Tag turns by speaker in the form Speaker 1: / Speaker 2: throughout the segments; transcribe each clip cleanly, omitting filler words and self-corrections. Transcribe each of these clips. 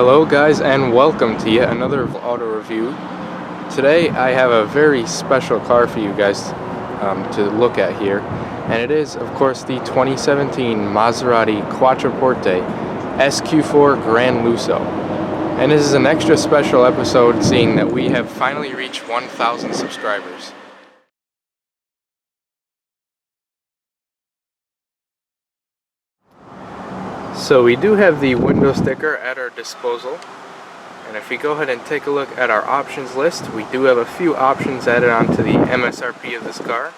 Speaker 1: Hello guys, and welcome to yet another auto review. Today I have a very special car for you guys to look at here, and it is of course the 2017 Maserati Quattroporte SQ4 GranLusso. And this is an extra special episode seeing that we have finally reached 1,000 subscribers. So we do have the window sticker at our disposal, and if we go ahead and take a look at our options list, we do have a few options added onto the MSRP of this car.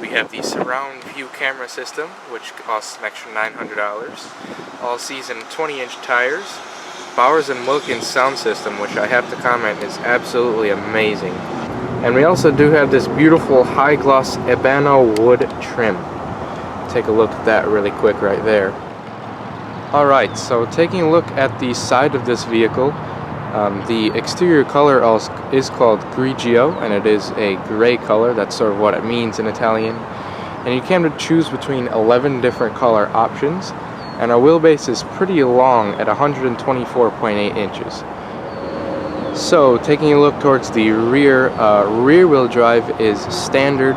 Speaker 1: We have the surround view camera system, which costs an extra $900, all season 20-inch tires, Bowers & Wilkins sound system, which I have to comment is absolutely amazing. And we also do have this beautiful high gloss ebano wood trim. Take a look at that really quick right there. Alright, so taking a look at the side of this vehicle, the exterior color is called grigio, and it is a gray color. That's sort of what it means in Italian. And you can choose between 11 different color options, and our wheelbase is pretty long at 124.8 inches. So taking a look towards the rear, rear-wheel drive is standard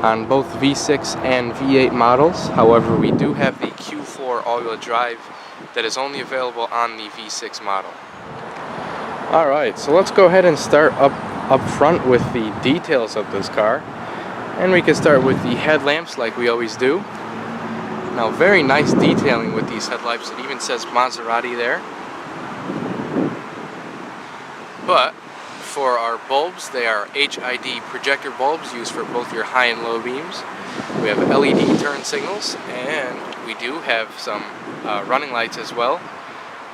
Speaker 1: on both V6 and V8 models. However, we do have the Q4 all-wheel drive that is only available on the V6 model. Alright, so let's go ahead and start up front with the details of this car. And we can start with the headlamps like we always do. Now, very nice detailing with these headlights. It even says Maserati there. But for our bulbs, they are HID projector bulbs used for both your high and low beams. We have LED turn signals, and we do have some running lights as well.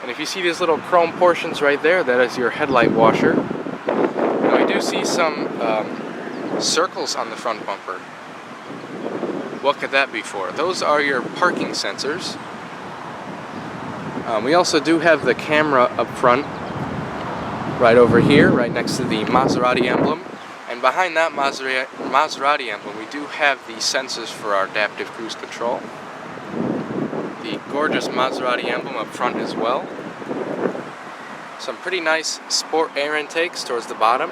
Speaker 1: And if you see these little chrome portions right there, that is your headlight washer. Now we do see some circles on the front bumper. What could that be for? Those are your parking sensors. We also do have the camera up front, right over here, right next to the Maserati emblem. And behind that Maserati emblem, we do have the sensors for our adaptive cruise control. The gorgeous Maserati emblem up front as well. Some pretty nice sport air intakes towards the bottom.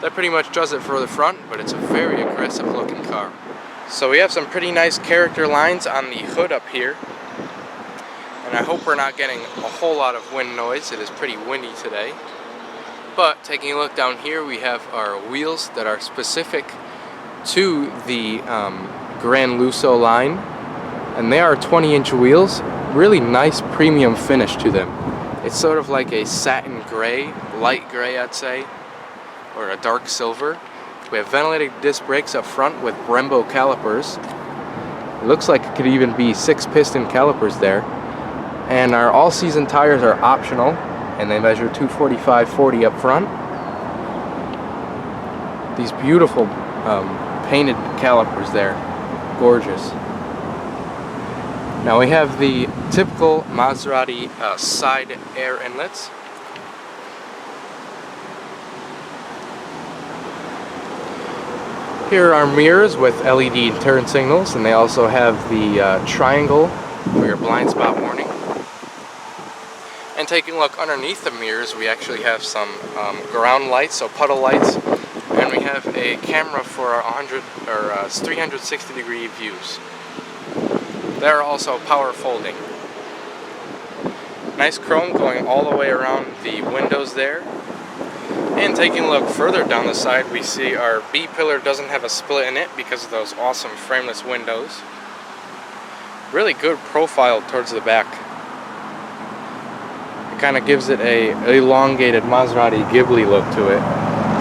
Speaker 1: That pretty much does it for the front, but it's a very aggressive looking car. So we have some pretty nice character lines on the hood up here. And I hope we're not getting a whole lot of wind noise. It is pretty windy today. But taking a look down here, we have our wheels that are specific to the GranLusso line. And they are 20-inch wheels. Really nice premium finish to them. It's sort of like a satin gray, light gray I'd say, or a dark silver. We have ventilated disc brakes up front with Brembo calipers. It looks like it could even be 6-piston calipers there. And our all-season tires are optional, and they measure 245/40 up front. These beautiful painted calipers there, gorgeous. Now we have the typical Maserati side air inlets. Here are mirrors with LED turn signals, and they also have the triangle for your blind spot warning. And taking a look underneath the mirrors, we actually have some ground lights, so puddle lights, and we have a camera for our 360-degree views. They're also power folding. Nice chrome going all the way around the windows there. And taking a look further down the side, we see our B pillar doesn't have a split in it because of those awesome frameless windows. Really good profile towards the back. It kind of gives it a elongated Maserati Ghibli look to it.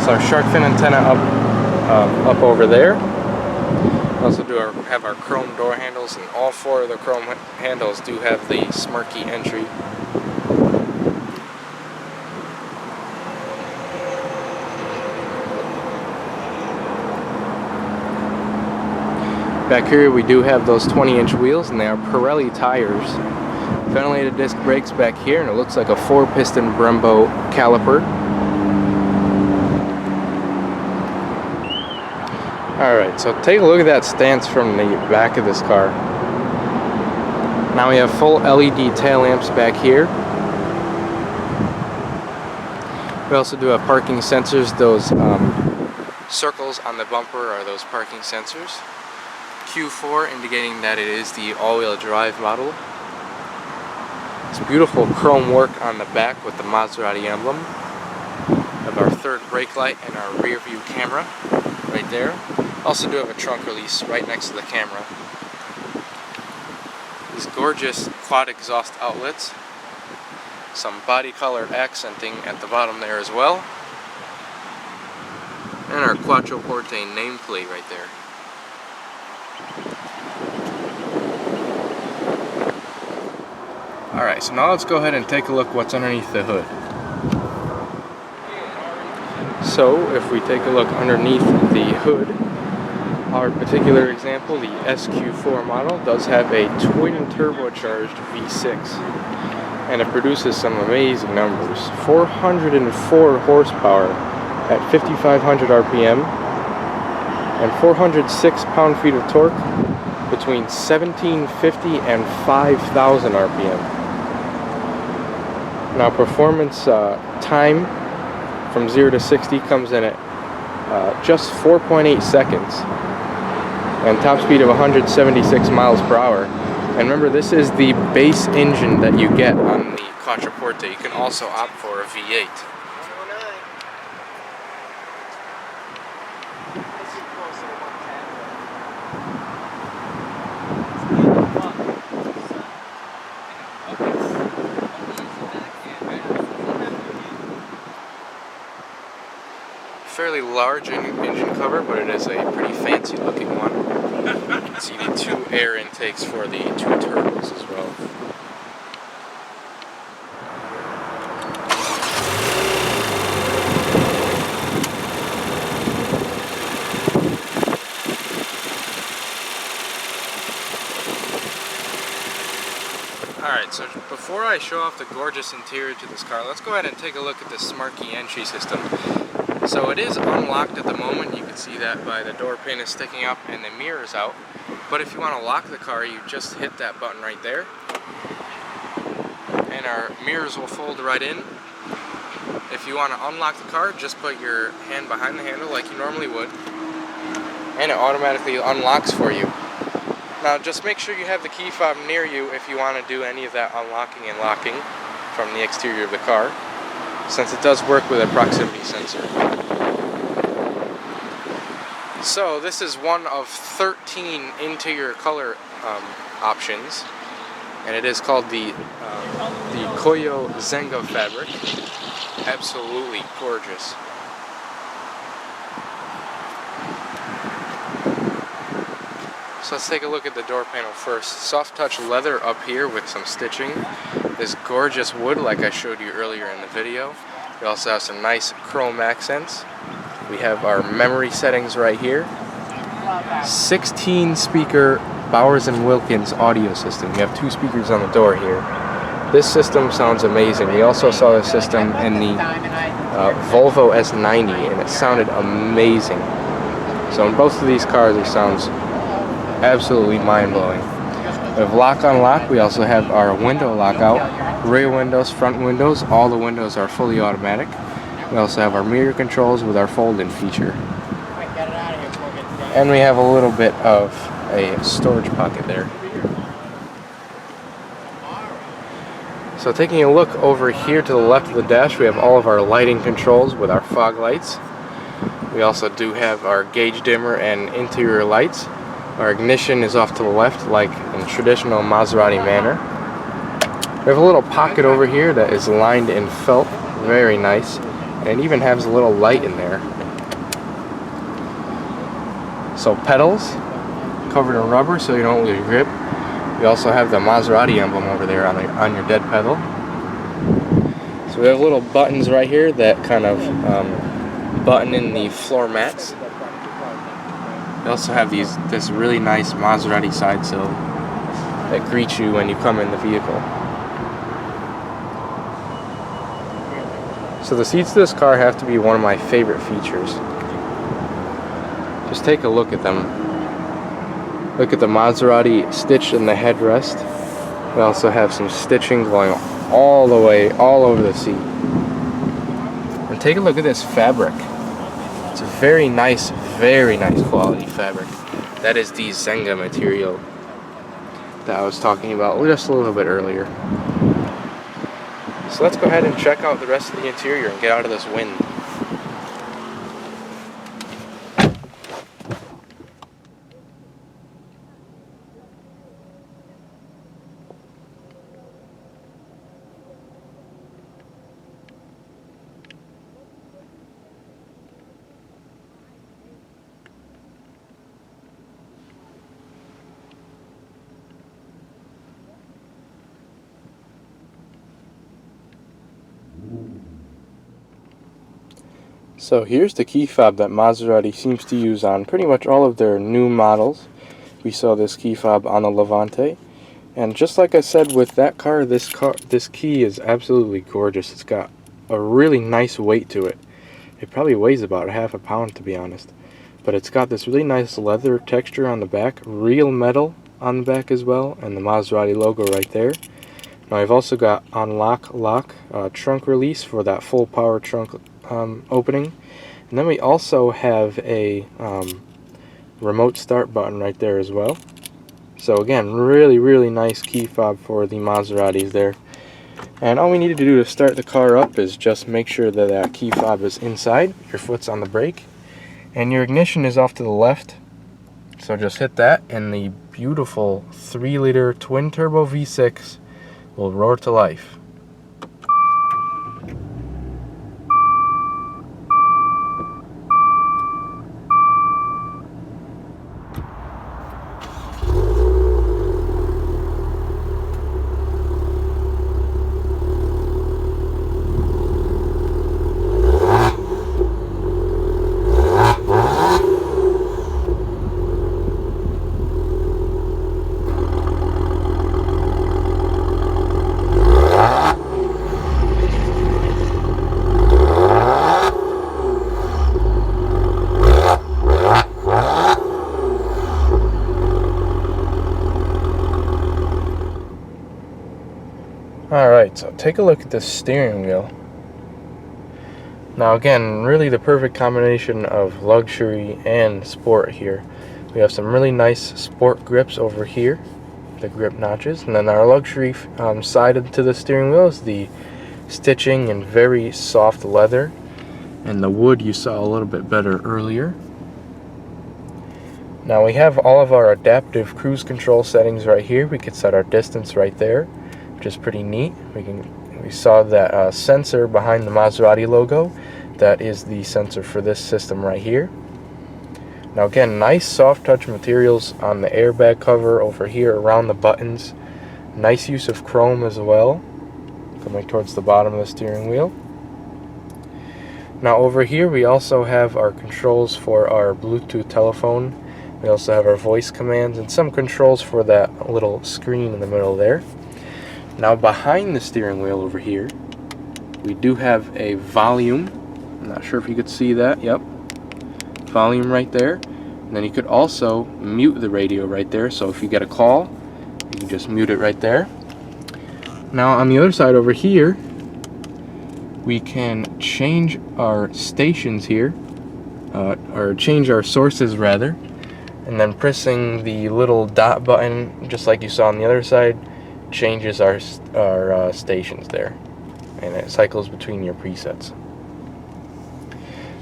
Speaker 1: So our shark fin antenna up over there. We also do have our chrome door handles, and all 4 of the chrome handles do have the smirky entry. Back here we do have those 20-inch wheels, and they are Pirelli tires. Ventilated disc brakes back here, and it looks like a 4-piston Brembo caliper. Alright, so take a look at that stance from the back of this car. Now we have full LED tail lamps back here. We also do have parking sensors. Those circles on the bumper are those parking sensors. Q4 indicating that it is the all-wheel drive model. It's beautiful chrome work on the back with the Maserati emblem. We have our third brake light and our rear view camera right there. Also do have a trunk release right next to the camera. These gorgeous quad exhaust outlets. Some body colored accenting at the bottom there as well. And our Quattroporte nameplate right there. Alright, so now let's go ahead and take a look what's underneath the hood. So, if we take a look underneath the hood, our particular example, the SQ4 model, does have a twin turbocharged V6. And it produces some amazing numbers. 404 horsepower at 5,500 RPM and 406 pound-feet of torque between 1,750 and 5,000 RPM. Now performance time from 0 to 60 comes in at just 4.8 seconds and top speed of 176 miles per hour. And remember, this is the base engine that you get on the Quattroporte. You can also opt for a V8. Fairly large engine cover, but it is a pretty fancy looking one. You can see the two air intakes for the two turbos as well. Alright, so before I show off the gorgeous interior to this car, let's go ahead and take a look at the smart key entry system. So it is unlocked at the moment. You can see that by the door pin is sticking up and the mirror is out. But if you want to lock the car, you just hit that button right there. And our mirrors will fold right in. If you want to unlock the car, just put your hand behind the handle like you normally would. And it automatically unlocks for you. Now just make sure you have the key fob near you if you want to do any of that unlocking and locking from the exterior of the car, since it does work with a proximity sensor. So this is one of 13 interior color options, and it is called the Koyo Zenga fabric. Absolutely gorgeous. So let's take a look at the door panel first. Soft touch leather up here with some stitching. This gorgeous wood like I showed you earlier in the video. We also have some nice chrome accents. We have our memory settings right here. 16 speaker Bowers & Wilkins audio system. We have 2 speakers on the door here. This system sounds amazing. We also saw this system in the Volvo S90 and it sounded amazing. So in both of these cars it sounds absolutely mind-blowing. We have lock on lock. We also have our window lockout, rear windows, front windows. All the windows are fully automatic. We also have our mirror controls with our fold-in feature. And we have a little bit of a storage pocket there. So taking a look over here to the left of the dash, we have all of our lighting controls with our fog lights. We also do have our gauge dimmer and interior lights. Our ignition is off to the left, like in traditional Maserati manner. We have a little pocket over here that is lined in felt, very nice, and it even has a little light in there. So pedals, covered in rubber so you don't lose your grip. We also have the Maserati emblem over there on your dead pedal. So we have little buttons right here that kind of button in the floor mats. We also have this really nice Maserati side sill that greets you when you come in the vehicle. So the seats of this car have to be one of my favorite features. Just take a look at them. Look at the Maserati stitched in the headrest. We also have some stitching going all the way, all over the seat. And take a look at this fabric. It's a very nice quality fabric. That is the Zenga material that I was talking about just a little bit earlier. So let's go ahead and check out the rest of the interior and get out of this wind. So here's the key fob that Maserati seems to use on pretty much all of their new models. We saw this key fob on the Levante, and just like I said with that car, this key is absolutely gorgeous. It's got a really nice weight to it. It probably weighs about half a pound, to be honest, but it's got this really nice leather texture on the back, real metal on the back as well, and the Maserati logo right there. Now I've also got unlock lock trunk release for that full power trunk opening, and then we also have a remote start button right there as well. So again, really nice key fob for the Maseratis there. And all we need to do to start the car up is just make sure that that key fob is inside, your foot's on the brake, and your ignition is off to the left. So just hit that, and the beautiful 3-liter twin turbo V6 will roar to life. Alright, so take a look at this steering wheel. Now again, really the perfect combination of luxury and sport here. We have some really nice sport grips over here, the grip notches, and then our luxury side to the steering wheel is the stitching and very soft leather, and the wood you saw a little bit better earlier. Now we have all of our adaptive cruise control settings right here. We could set our distance right there, which is pretty neat. We saw that sensor behind the Maserati logo. That is the sensor for this system right here. Now again, nice soft touch materials on the airbag cover over here around the buttons. Nice use of chrome as well, coming towards the bottom of the steering wheel. Now over here we also have our controls for our Bluetooth telephone. We also have our voice commands and some controls for that little screen in the middle there. Now behind the steering wheel over here, we do have a volume. I'm not sure if you could see that. Yep. Volume right there. And then you could also mute the radio right there. So if you get a call, you can just mute it right there. Now on the other side over here, we can change our stations here, or change our sources rather. And then pressing the little dot button, just like you saw on the other side, changes our stations there, and it cycles between your presets.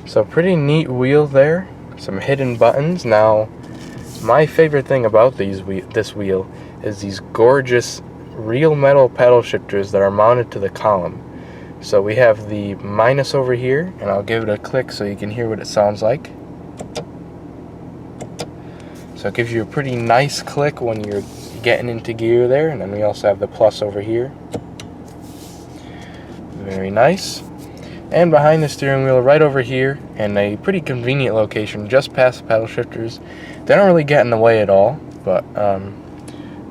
Speaker 1: So pretty neat wheel there, some hidden buttons. Now my favorite thing about this wheel is these gorgeous real metal paddle shifters that are mounted to the column. So we have the minus over here, and I'll give it a click so you can hear what it sounds like. So it gives you a pretty nice click when you're getting into gear there, and then we also have the plus over here. Very nice. And behind the steering wheel right over here, in a pretty convenient location just past the paddle shifters. They don't really get in the way at all, but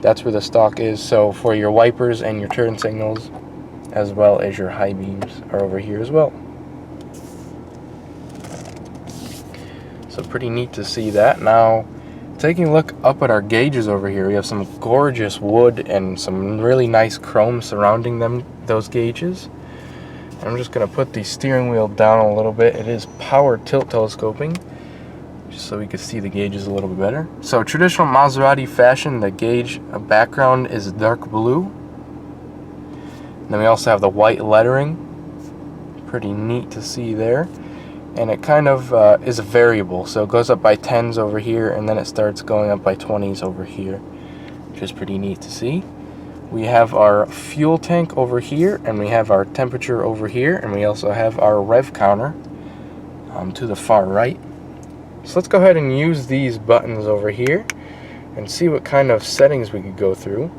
Speaker 1: that's where the stock is. So for your wipers and your turn signals, as well as your high beams, are over here as well. So So pretty neat to see that. Now, taking a look up at our gauges over here, we have some gorgeous wood and some really nice chrome surrounding those gauges. I'm just going to put the steering wheel down a little bit. It is power tilt telescoping, just so we can see the gauges a little bit better. So traditional Maserati fashion, the gauge background is dark blue. And then we also have the white lettering. Pretty neat to see there. And it kind of is a variable, so it goes up by 10s over here, and then it starts going up by 20s over here, which is pretty neat to see. We have our fuel tank over here, and we have our temperature over here, and we also have our rev counter to the far right. So let's go ahead and use these buttons over here and see what kind of settings we could go through.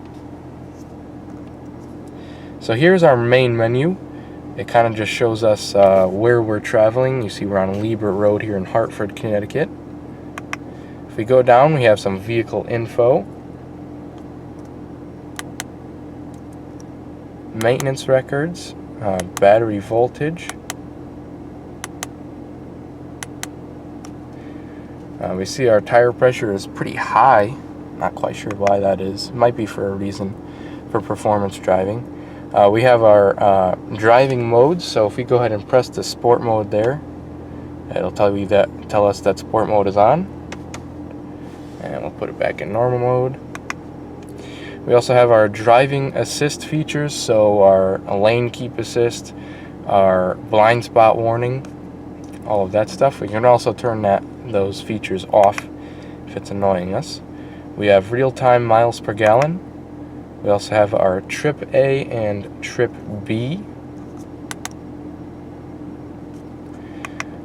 Speaker 1: So here's our main menu. It kind of just shows us where we're traveling. You see we're on Liebert Road here in Hartford, Connecticut. If we go down, we have some vehicle info, maintenance records, battery voltage. We see our tire pressure is pretty high. Not quite sure why that is. It might be for a reason for performance driving. We have our driving modes, so if we go ahead and press the sport mode there, it'll tell us that sport mode is on. And we'll put it back in normal mode. We also have our driving assist features, so our lane keep assist, our blind spot warning, all of that stuff. We can also turn those features off if it's annoying us. We have real-time miles per gallon. We also have our Trip A and Trip B.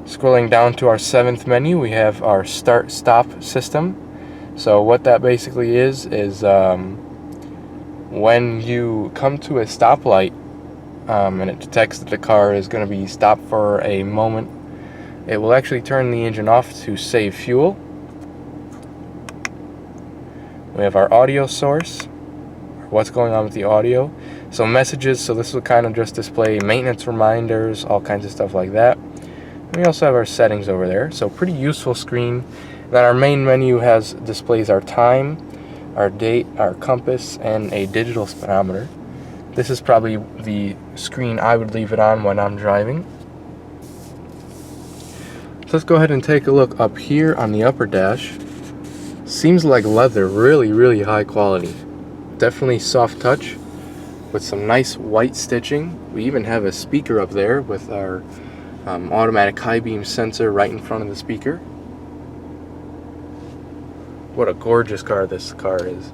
Speaker 1: Scrolling down to our 7th menu, we have our start-stop system. So what that basically is when you come to a stoplight and it detects that the car is going to be stopped for a moment, it will actually turn the engine off to save fuel. We have our audio source, what's going on with the audio. So messages, so this will kind of just display maintenance reminders, all kinds of stuff like that. And we also have our settings over there, so pretty useful screen. Then our main menu displays our time, our date, our compass, and a digital speedometer. This is probably the screen I would leave it on when I'm driving. So let's go ahead and take a look up here on the upper dash. Seems like leather, really high quality. Definitely soft touch with some nice white stitching. We even have a speaker up there with our automatic high beam sensor right in front of the speaker. What a gorgeous car this car is.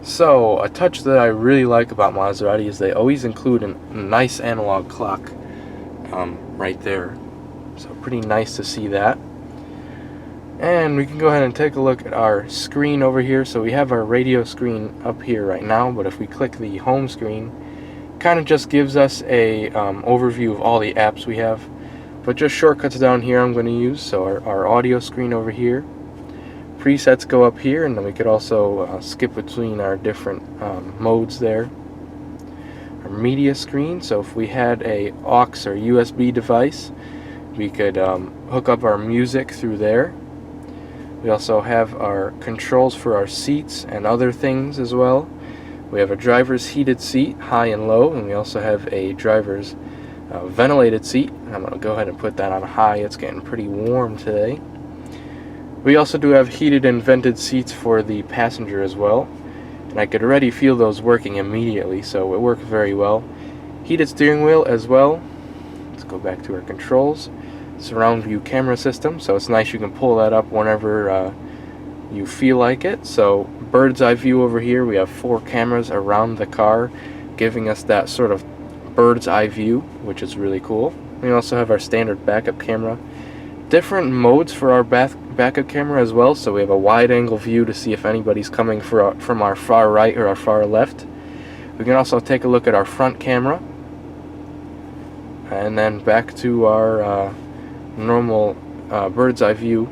Speaker 1: So a touch that I really like about Maserati is they always include a nice analog clock right there. So pretty nice to see that. And we can go ahead and take a look at our screen over here. So we have our radio screen up here right now, but if we click the home screen, it kind of just gives us a overview of all the apps we have. But just shortcuts down here I'm going to use. So our audio screen over here. Presets go up here, and then we could also skip between our different modes there. Our media screen, so if we had a aux or USB device, we could hook up our music through there. We also have our controls for our seats and other things as well. We have a driver's heated seat, high and low, and we also have a driver's ventilated seat. I'm going to go ahead and put that on high. It's getting pretty warm today. We also do have heated and vented seats for the passenger as well, and I could already feel those working immediately, so it worked very well. Heated steering wheel as well. Let's go back to our controls. Surround view camera system, so it's nice you can pull that up whenever you feel like it. So bird's eye view over here, we have 4 cameras around the car giving us that sort of bird's eye view, which is really cool. We also have our standard backup camera. Different modes for our backup camera as well, so we have a wide angle view to see if anybody's coming from our far right or our far left. We can also take a look at our front camera, and then back to our normal bird's eye view.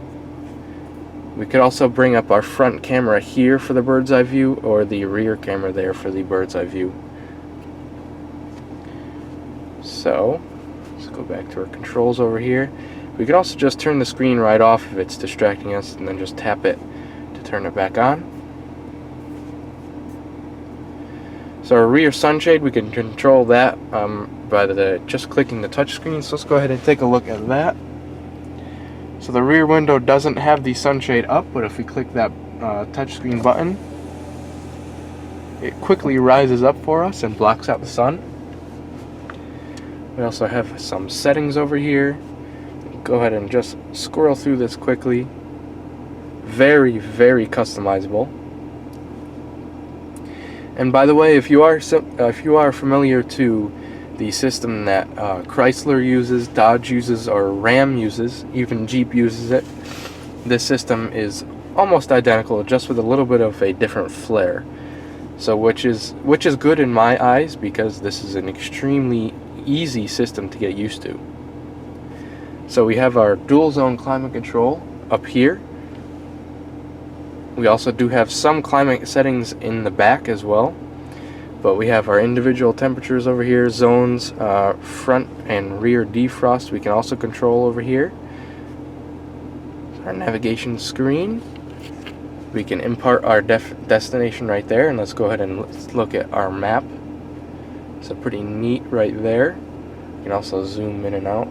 Speaker 1: We could also bring up our front camera here for the bird's eye view, or the rear camera there for the bird's eye view. So let's go back to our controls over here. We We could also just turn the screen right off if it's distracting us, and then just tap it to turn it back on. So our rear sunshade, we can control that by just clicking the touchscreen. So let's go ahead and take a look at that. So the rear window doesn't have the sunshade up, but if we click that touchscreen button, it quickly rises up for us and blocks out the sun. We also have some settings over here. Go ahead and just scroll through this quickly. Very, very customizable. And by the way, if you are familiar to the system that Chrysler uses, Dodge uses, or Ram uses, even Jeep uses it, this system is almost identical, just with a little bit of a different flair. So which is good in my eyes, because this is an extremely easy system to get used to. So we have our dual zone climate control up here. We also do have some climate settings in the back as well, but we have our individual temperatures over here, zones, front and rear defrost we can also control over here. Our navigation screen, we can impart our destination right there, and let's go ahead and let's look at our map. So pretty neat right there. You can also zoom in and out.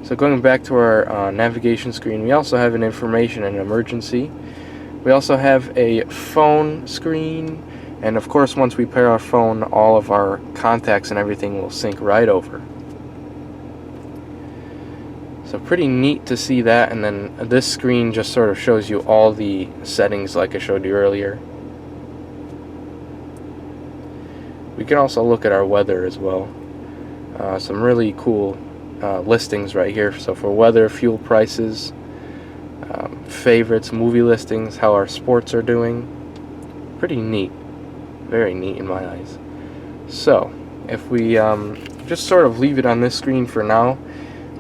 Speaker 1: So going back to our navigation screen, we also have an information and emergency. We also have a phone screen, and of course once we pair our phone, all of our contacts and everything will sync right over. So pretty neat to see that, and then this screen just sort of shows you all the settings like I showed you earlier. We can also look at our weather as well. Some really cool listings right here. So for weather, fuel prices, favorites, movie listings, how our sports are doing. Pretty neat. Very neat in my eyes. So if we just sort of leave it on this screen for now,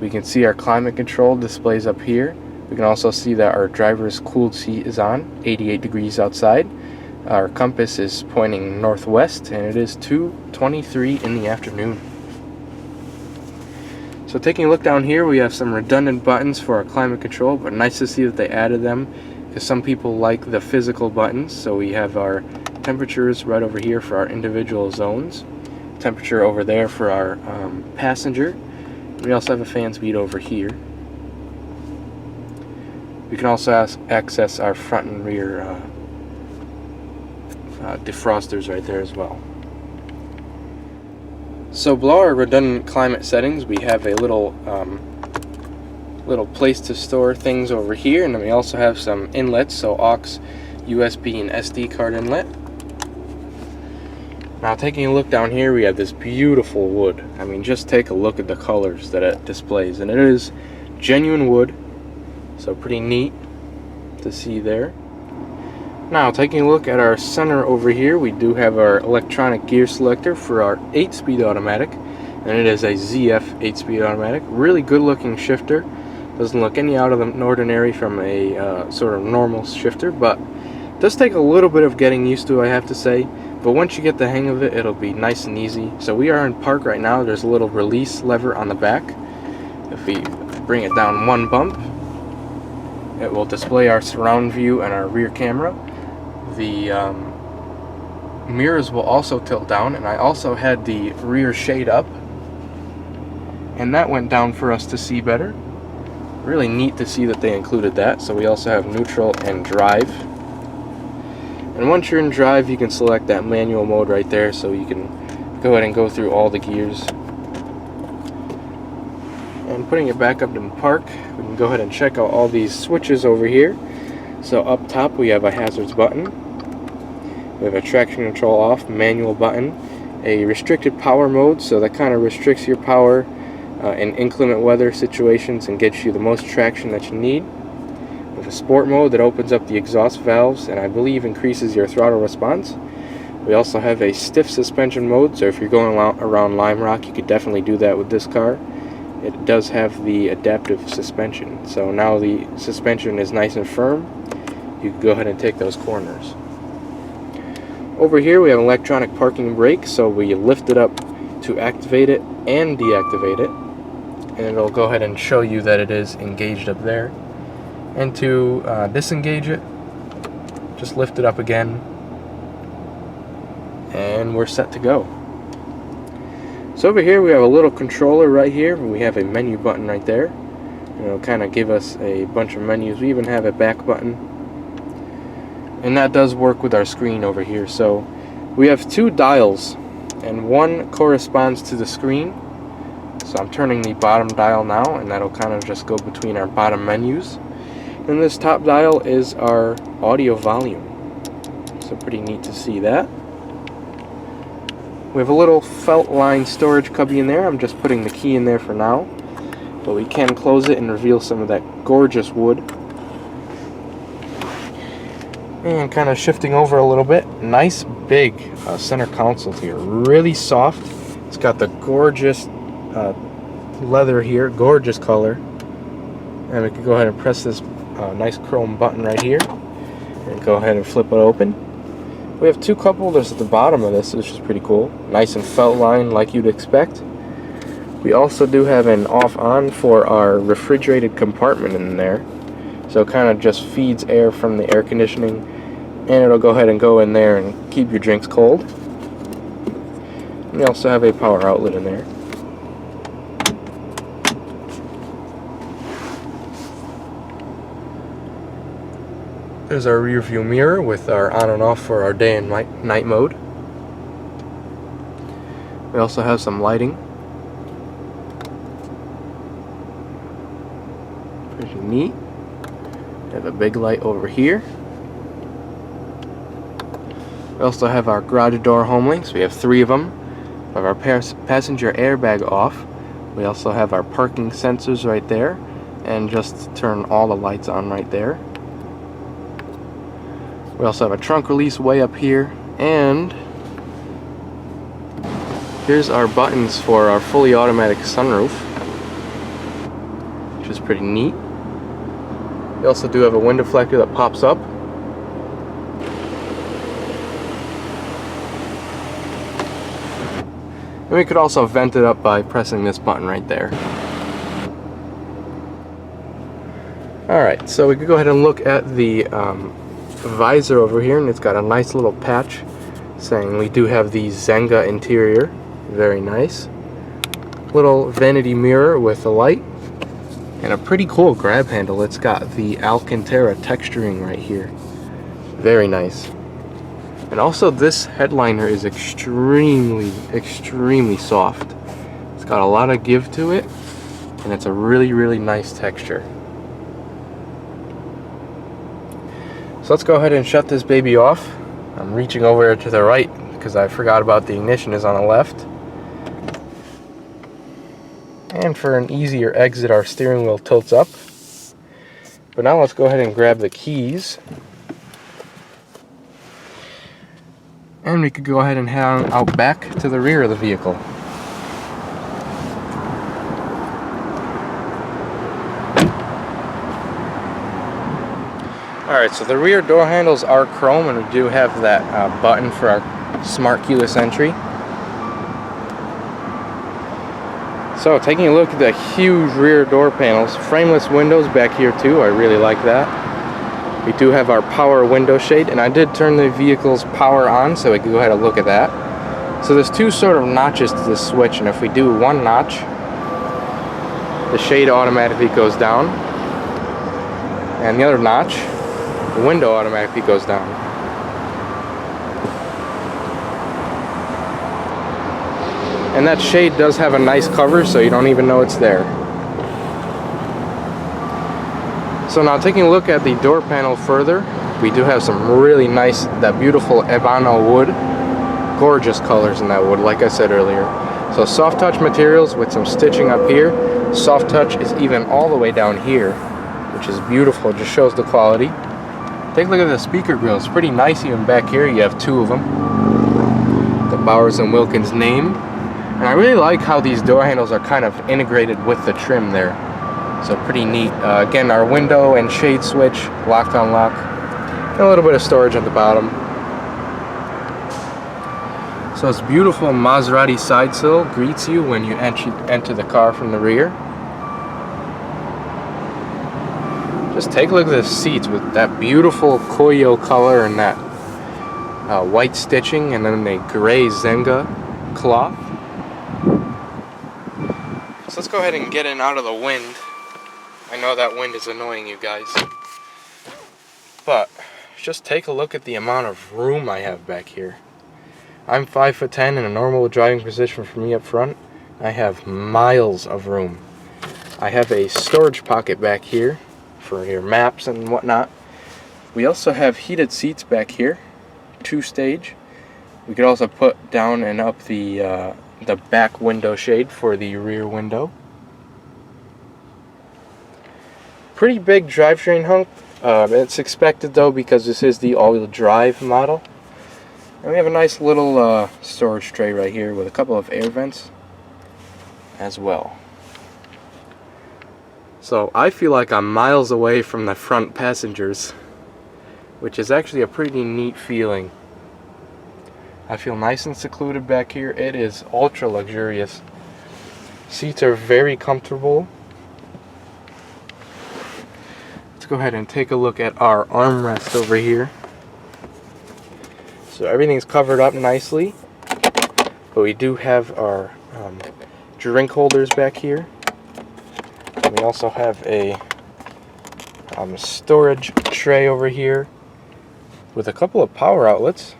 Speaker 1: we can see our climate control displays up here. We can also see that our driver's cooled seat is on, 88 degrees outside. Our compass is pointing northwest, and it is 2:23 in the afternoon. So taking a look down here, we have some redundant buttons for our climate control, but nice to see that they added them, because some people like the physical buttons. So we have our temperatures right over here for our individual zones, temperature over there for our passenger. We also have a fan speed over here. We can also access our front and rear defrosters right there as well. So below our redundant climate settings, we have a little place to store things over here, and then we also have some inlets, so aux, USB, and SD card inlet. Now taking a look down here, we have this beautiful wood. I mean, just take a look at the colors that it displays, and it is genuine wood, so pretty neat to see there. Now taking a look at our center over here, we do have our electronic gear selector for our 8-speed automatic, and it is a ZF 8-speed automatic. Really good looking shifter. Doesn't look any out of the ordinary from a sort of normal shifter, but does take a little bit of getting used to, I have to say. But once you get the hang of it, it'll be nice and easy. So we are in park right now. There's a little release lever on the back. If we bring it down one bump, it will display our surround view and our rear camera. The mirrors will also tilt down, and I also had the rear shade up, and that went down for us to see better. Really neat to see that they included that. So we also have neutral and drive. And once you're in drive, you can select that manual mode right there, so you can go ahead and go through all the gears. And putting it back up in park, we can go ahead and check out all these switches over here. So up top we have a hazards button, we have a traction control off manual button, a restricted power mode, so that kind of restricts your power in inclement weather situations and gets you the most traction that you need. We have a sport mode that opens up the exhaust valves and I believe increases your throttle response. We also have a stiff suspension mode, so if you're going around Lime Rock, you could definitely do that with this car. It does have the adaptive suspension, so now the suspension is nice and firm. You can go ahead and take those corners. Over here we have electronic parking brake, so we lift it up to activate it and deactivate it, and it'll go ahead and show you that it is engaged up there. And to disengage it, just lift it up again, and we're set to go. So over here we have a little controller right here, and we have a menu button right there, and it'll kind of give us a bunch of menus. We even have a back button, and that does work with our screen over here. So we have 2 dials, and one corresponds to the screen. So I'm turning the bottom dial now, and that'll kind of just go between our bottom menus. And this top dial is our audio volume. So pretty neat to see that. We have a little felt line storage cubby in there. I'm just putting the key in there for now, but we can close it and reveal some of that gorgeous wood. And kind of shifting over a little bit, nice big center console here, really soft. It's got the gorgeous leather here, gorgeous color. And we can go ahead and press this nice chrome button right here and go ahead and flip it open. We have 2 cup holders at the bottom of this, which is pretty cool. Nice and felt line like you'd expect. We also do have an off-on for our refrigerated compartment in there. So it kind of just feeds air from the air conditioning, and it'll go ahead and go in there and keep your drinks cold. We also have a power outlet in there. There's our rear view mirror with our on and off for our day and night mode. We also have some lighting. Pretty neat. We have a big light over here. We also have our garage door home links. We have 3 of them. We have our passenger airbag off. We also have our parking sensors right there, and just turn all the lights on right there. We also have a trunk release way up here, and here's our buttons for our fully automatic sunroof, which is pretty neat. We also do have a window deflector that pops up. And we could also vent it up by pressing this button right there. Alright, so we could go ahead and look at the visor over here, and it's got a nice little patch saying we do have the Zenga interior. Very nice. Little vanity mirror with a light, and a pretty cool grab handle. It's got the Alcantara texturing right here. Very nice. And also this headliner is extremely soft. It's got a lot of give to it, and it's a really nice texture. So let's go ahead and shut this baby off. I'm reaching over to the right because I forgot about the ignition is on the left. And for an easier exit, our steering wheel tilts up. But now let's go ahead and grab the keys. And we could go ahead and head on out back to the rear of the vehicle. Alright, so the rear door handles are chrome, and we do have that button for our smart keyless entry. So taking a look at the huge rear door panels, frameless windows back here too, I really like that. We do have our power window shade, and I did turn the vehicle's power on so we can go ahead and look at that. So there's 2 sort of notches to this switch, and if we do one notch, the shade automatically goes down, and the other notch, the window automatically goes down. And that shade does have a nice cover, so you don't even know it's there. So now taking a look at the door panel further, we do have some really nice, that beautiful Ebano wood. Gorgeous colors in that wood, like I said earlier. So soft touch materials with some stitching up here. Soft touch is even all the way down here, which is beautiful. It just shows the quality. Take a look at the speaker grills. Pretty nice even back here. You have 2 of them. The Bowers & Wilkins name. And I really like how these door handles are kind of integrated with the trim there. So pretty neat. Again, our window and shade switch, lock to unlock. And a little bit of storage at the bottom. So So this beautiful Maserati side sill greets you when you enter the car from the rear. Just take a look at the seats with that beautiful Koyo color and that white stitching, and then a gray Zenga cloth. So let's go ahead and get in out of the wind. I know that wind is annoying you guys, but just take a look at the amount of room I have back here. I'm 5'10" in a normal driving position for me up front. I have miles of room. I have a storage pocket back here for your maps and whatnot. We also have heated seats back here, 2-stage. We could also put down and up the back window shade for the rear window. Pretty big drivetrain hunk. It's expected though, because this is the all-wheel drive model. And we have a nice little storage tray right here with a couple of air vents as well. So I feel like I'm miles away from the front passengers, which is actually a pretty neat feeling. I feel nice and secluded back here. It is ultra luxurious. Seats are very comfortable. Let's go ahead and take a look at our armrest over here. So everything's covered up nicely, but we do have our drink holders back here. We also have a storage tray over here with a couple of power outlets,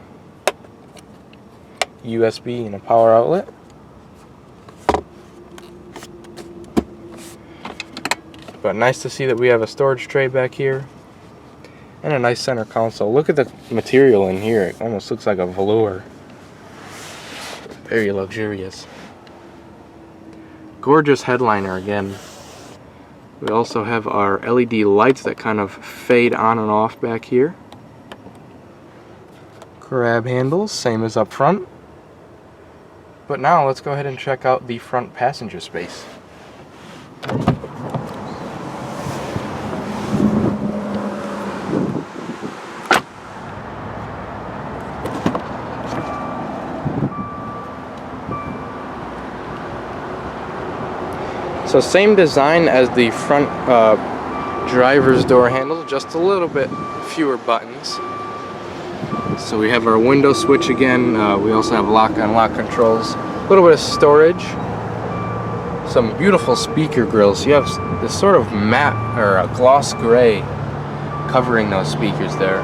Speaker 1: USB and a power outlet. But nice to see that we have a storage tray back here and a nice center console. Look at the material in here. It almost looks like a velour. Very luxurious. Gorgeous headliner again. We also have our LED lights that kind of fade on and off back here. Grab handles, same as up front. But now let's go ahead and check out the front passenger space. So same design as the front driver's door handle, just a little bit fewer buttons. So we have our window switch again. We also have lock and unlock controls. A little bit of storage. Some beautiful speaker grills. You have this sort of matte or a gloss gray covering those speakers there.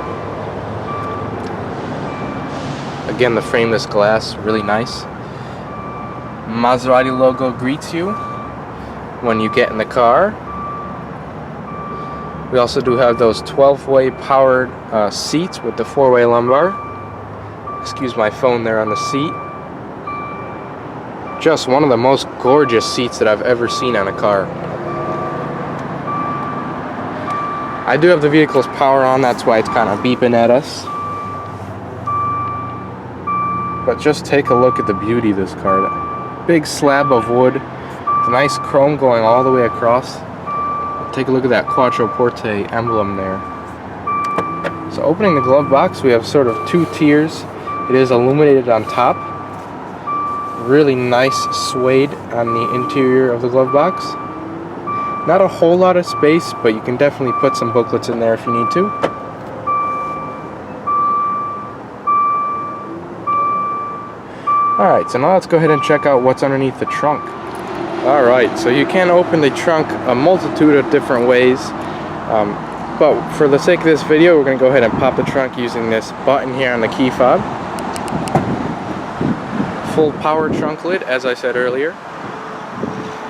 Speaker 1: Again, the frameless glass, really nice. Maserati logo greets you when you get in the car. We also do have those 12-way powered seats with the 4-way lumbar. Excuse my phone there on the seat. Just one of the most gorgeous seats that I've ever seen on a car. I do have the vehicle's power on, that's why it's kind of beeping at us. But just take a look at the beauty of this car. That big slab of wood. The nice chrome going all the way across. Take a look at that Quattroporte emblem there. So opening the glove box, we have sort of 2 tiers. It is illuminated on top. Really nice suede on the interior of the glove box. Not a whole lot of space, but you can definitely put some booklets in there if you need to. Alright, so now let's go ahead and check out what's underneath the trunk. Alright, so you can open the trunk a multitude of different ways, but for the sake of this video, we're going to go ahead and pop the trunk using this button here on the key fob. Full power trunk lid, as I said earlier.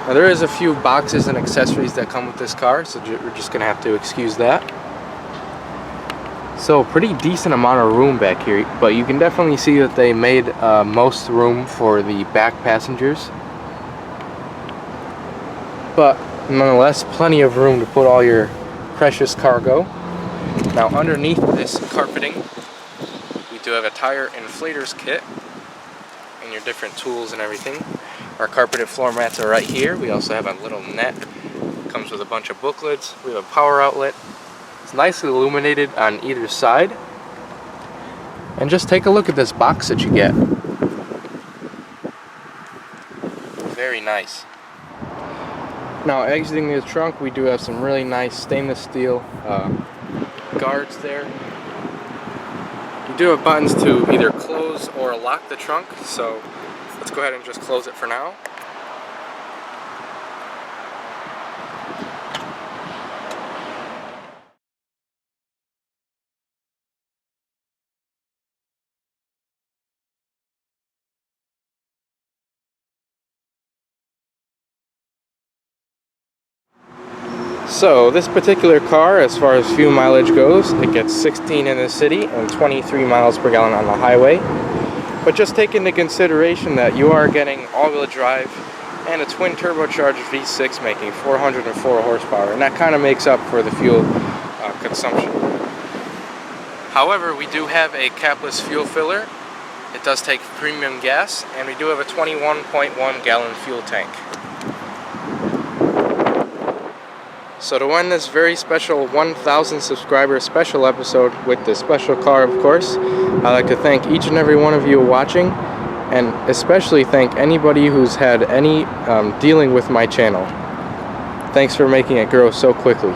Speaker 1: Now there is a few boxes and accessories that come with this car, so we're just going to have to excuse that. So pretty decent amount of room back here, but you can definitely see that they made most room for the back passengers. But nonetheless, plenty of room to put all your precious cargo. Now underneath this carpeting, we do have a tire inflators kit and your different tools and everything. Our carpeted floor mats are right here. We also have a little net. Comes with a bunch of booklets. We have a power outlet. It's nicely illuminated on either side. And just take a look at this box that you get. nice. Now exiting the trunk, we do have some really nice stainless steel guards there. You do have buttons to either close or lock the trunk, so let's go ahead and just close it for now. So this particular car, as far as fuel mileage goes, it gets 16 in the city and 23 miles per gallon on the highway. But just take into consideration that you are getting all-wheel drive and a twin turbocharged V6 making 404 horsepower, and that kind of makes up for the fuel consumption. However, we do have a capless fuel filler. It does take premium gas, and we do have a 21.1 gallon fuel tank. So to end this very special 1,000 subscriber special episode with this special car, of course, I'd like to thank each and every one of you watching, and especially thank anybody who's had any dealing with my channel. Thanks for making it grow so quickly.